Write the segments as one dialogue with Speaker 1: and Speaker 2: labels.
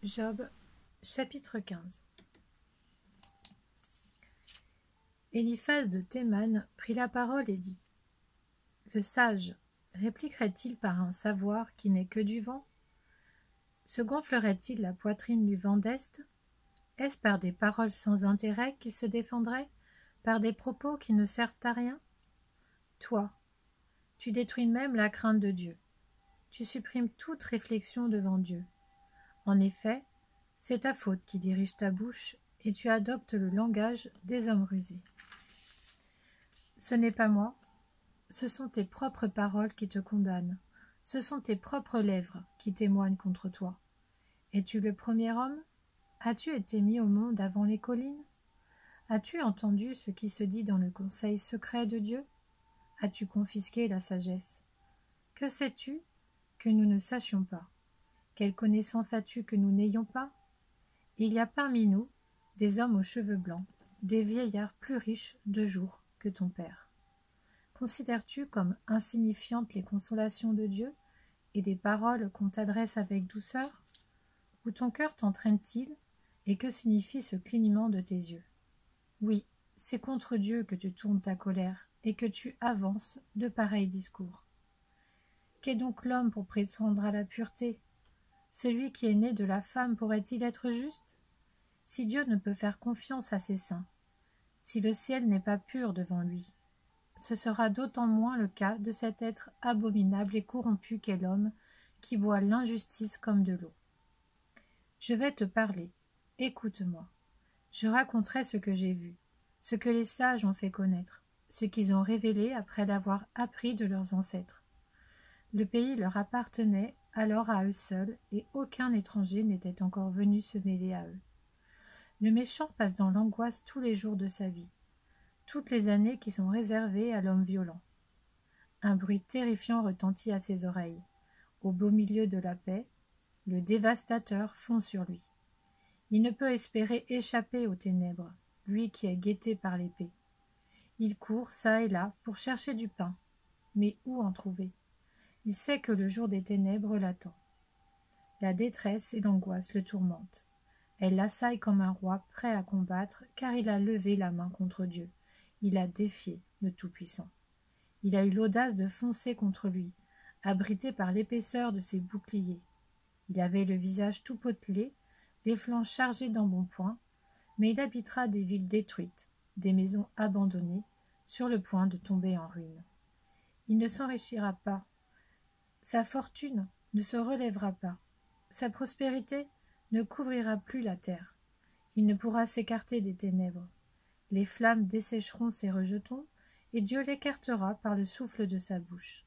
Speaker 1: Job, chapitre 15. Eliphaz de Théman prit la parole et dit : Le sage répliquerait-il par un savoir qui n'est que du vent? Se gonflerait-il la poitrine du vent d'Est? Est-ce par des paroles sans intérêt qu'il se défendrait, par des propos qui ne servent à rien? Toi, tu détruis même la crainte de Dieu. Tu supprimes toute réflexion devant Dieu. En effet, c'est ta faute qui dirige ta bouche, et tu adoptes le langage des hommes rusés. Ce n'est pas moi, ce sont tes propres paroles qui te condamnent, ce sont tes propres lèvres qui témoignent contre toi. Es-tu le premier homme? As-tu été mis au monde avant les collines? As-tu entendu ce qui se dit dans le conseil secret de Dieu? As-tu confisqué la sagesse? Que sais-tu que nous ne sachions pas? Quelle connaissance as-tu que nous n'ayons pas? Il y a parmi nous des hommes aux cheveux blancs, des vieillards plus riches de jours que ton père. Considères-tu comme insignifiantes les consolations de Dieu et les paroles qu'on t'adresse avec douceur? Où ton cœur t'entraîne-t-il, et que signifie ce clignement de tes yeux? Oui, c'est contre Dieu que tu tournes ta colère et que tu avances de pareils discours. Qu'est donc l'homme pour prétendre à la pureté? Celui qui est né de la femme pourrait-il être juste? Si Dieu ne peut faire confiance à ses saints, si le ciel n'est pas pur devant lui, ce sera d'autant moins le cas de cet être abominable et corrompu qu'est l'homme, qui boit l'injustice comme de l'eau. Je vais te parler, écoute-moi. Je raconterai ce que j'ai vu, ce que les sages ont fait connaître, ce qu'ils ont révélé après l'avoir appris de leurs ancêtres. Le pays leur appartenait alors à eux seuls, et aucun étranger n'était encore venu se mêler à eux. Le méchant passe dans l'angoisse tous les jours de sa vie, toutes les années qui sont réservées à l'homme violent. Un bruit terrifiant retentit à ses oreilles. Au beau milieu de la paix, le dévastateur fond sur lui. Il ne peut espérer échapper aux ténèbres, lui qui est guetté par l'épée. Il court çà et là pour chercher du pain, mais où en trouver? Il sait que le jour des ténèbres l'attend. La détresse et l'angoisse le tourmentent. Elle l'assaille comme un roi prêt à combattre, car il a levé la main contre Dieu. Il a défié le Tout-Puissant. Il a eu l'audace de foncer contre lui, abrité par l'épaisseur de ses boucliers. Il avait le visage tout potelé, les flancs chargés d'embonpoint, mais il habitera des villes détruites, des maisons abandonnées, sur le point de tomber en ruine. Il ne s'enrichira pas. Sa fortune ne se relèvera pas. Sa prospérité ne couvrira plus la terre. Il ne pourra s'écarter des ténèbres. Les flammes dessécheront ses rejetons, et Dieu l'écartera par le souffle de sa bouche.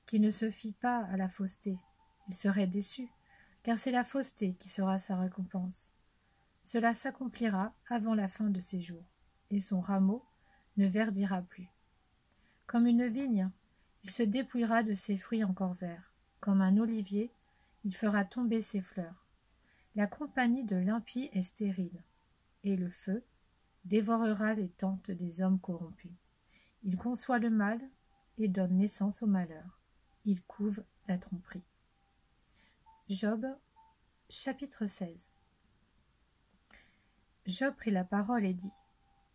Speaker 1: Qu'il ne se fie pas à la fausseté. Il serait déçu, car c'est la fausseté qui sera sa récompense. Cela s'accomplira avant la fin de ses jours, et son rameau ne verdira plus. Comme une vigne, il se dépouillera de ses fruits encore verts. Comme un olivier, il fera tomber ses fleurs. La compagnie de l'impie est stérile, et le feu dévorera les tentes des hommes corrompus. Il conçoit le mal et donne naissance au malheur. Il couve la tromperie. Job, chapitre 16. Job prit la parole et dit :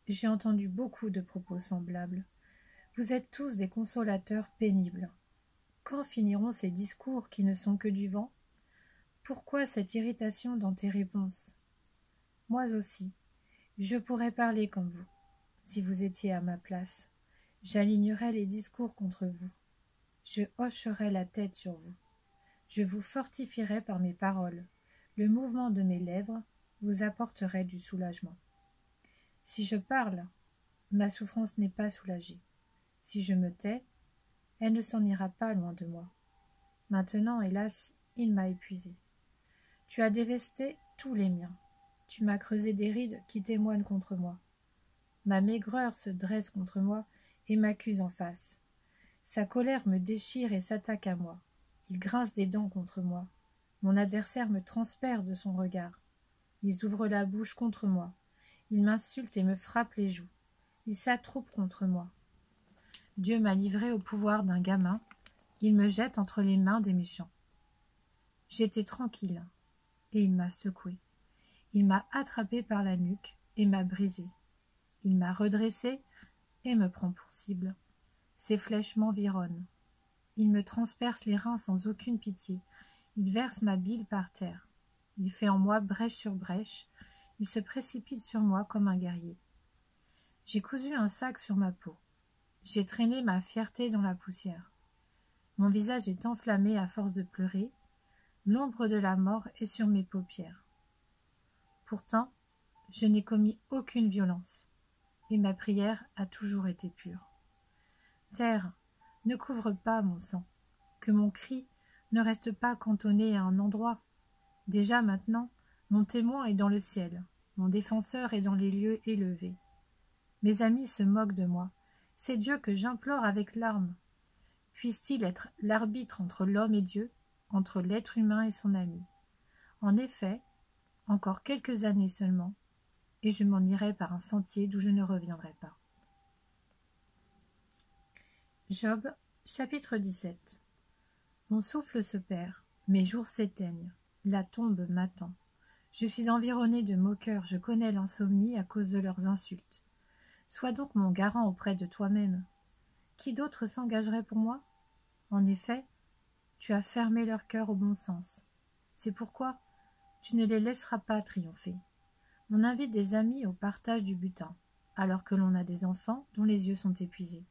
Speaker 1: J'ai entendu beaucoup de propos semblables. Vous êtes tous des consolateurs pénibles. Quand finiront ces discours qui ne sont que du vent? Pourquoi cette irritation dans tes réponses? Moi aussi, je pourrais parler comme vous. Si vous étiez à ma place, j'alignerais les discours contre vous. Je hocherais la tête sur vous. Je vous fortifierais par mes paroles. Le mouvement de mes lèvres vous apporterait du soulagement. Si je parle, ma souffrance n'est pas soulagée. Si je me tais, elle ne s'en ira pas loin de moi. Maintenant, hélas, il m'a épuisé. Tu as dévasté tous les miens. Tu m'as creusé des rides qui témoignent contre moi. Ma maigreur se dresse contre moi et m'accuse en face. Sa colère me déchire et s'attaque à moi. Il grince des dents contre moi. Mon adversaire me transperce de son regard. Ils ouvrent la bouche contre moi. Ils m'insultent et me frappent les joues. Ils s'attroupent contre moi. Dieu m'a livré au pouvoir d'un gamin. Il me jette entre les mains des méchants. J'étais tranquille. et il m'a secoué. Il m'a attrapé par la nuque et m'a brisé. Il m'a redressé et me prend pour cible. Ses flèches m'environnent. Il me transperce les reins sans aucune pitié. Il verse ma bile par terre. Il fait en moi brèche sur brèche. Il se précipite sur moi comme un guerrier. J'ai cousu un sac sur ma peau. J'ai traîné ma fierté dans la poussière. Mon visage est enflammé à force de pleurer. L'ombre de la mort est sur mes paupières. Pourtant, je n'ai commis aucune violence, et ma prière a toujours été pure. Terre, ne couvre pas mon sang, que mon cri ne reste pas cantonné à un endroit. Déjà maintenant, mon témoin est dans le ciel, mon défenseur est dans les lieux élevés. Mes amis se moquent de moi, c'est Dieu que j'implore avec larmes. Puisse-t-il être l'arbitre entre l'homme et Dieu, entre l'être humain et son ami. En effet, encore quelques années seulement, et je m'en irai par un sentier d'où je ne reviendrai pas. Job, chapitre 17. Mon souffle se perd, mes jours s'éteignent, la tombe m'attend. Je suis environné de moqueurs, je connais l'insomnie à cause de leurs insultes. Sois donc mon garant auprès de toi-même. Qui d'autre s'engagerait pour moi? En effet, tu as fermé leur cœur au bon sens. C'est pourquoi tu ne les laisseras pas triompher. On invite des amis au partage du butin, alors que l'on a des enfants dont les yeux sont épuisés.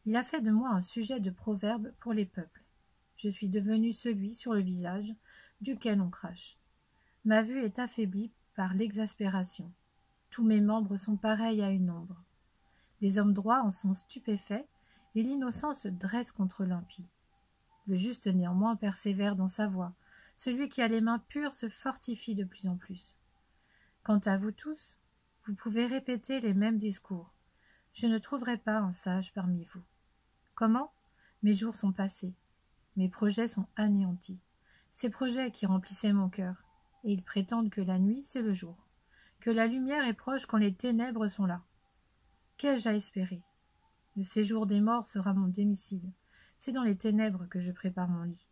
Speaker 1: Il a fait de moi un sujet de proverbe pour les peuples. Je suis devenu celui sur le visage duquel on crache. Ma vue est affaiblie par l'exaspération. Tous mes membres sont pareils à une ombre. Les hommes droits en sont stupéfaits, et l'innocent se dresse contre l'impie. Le juste néanmoins persévère dans sa voie. Celui qui a les mains pures se fortifie de plus en plus. Quant à vous tous, vous pouvez répéter les mêmes discours. Je ne trouverai pas un sage parmi vous. Comment? Mes jours sont passés. Mes projets sont anéantis. Ces projets qui remplissaient mon cœur, et ils prétendent que la nuit, c'est le jour, que la lumière est proche quand les ténèbres sont là. Qu'ai-je à espérer? Le séjour des morts sera mon domicile. C'est dans les ténèbres que je prépare mon lit.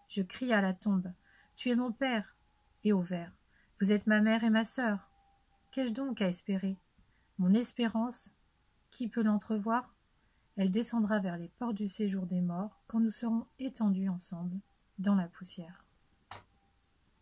Speaker 1: Je crie à la tombe. Tu es mon père. Et au ver. Vous êtes ma mère et ma sœur. Qu'ai-je donc à espérer? Mon espérance, qui peut l'entrevoir? Elle descendra vers les portes du séjour des morts quand nous serons étendus ensemble dans la poussière.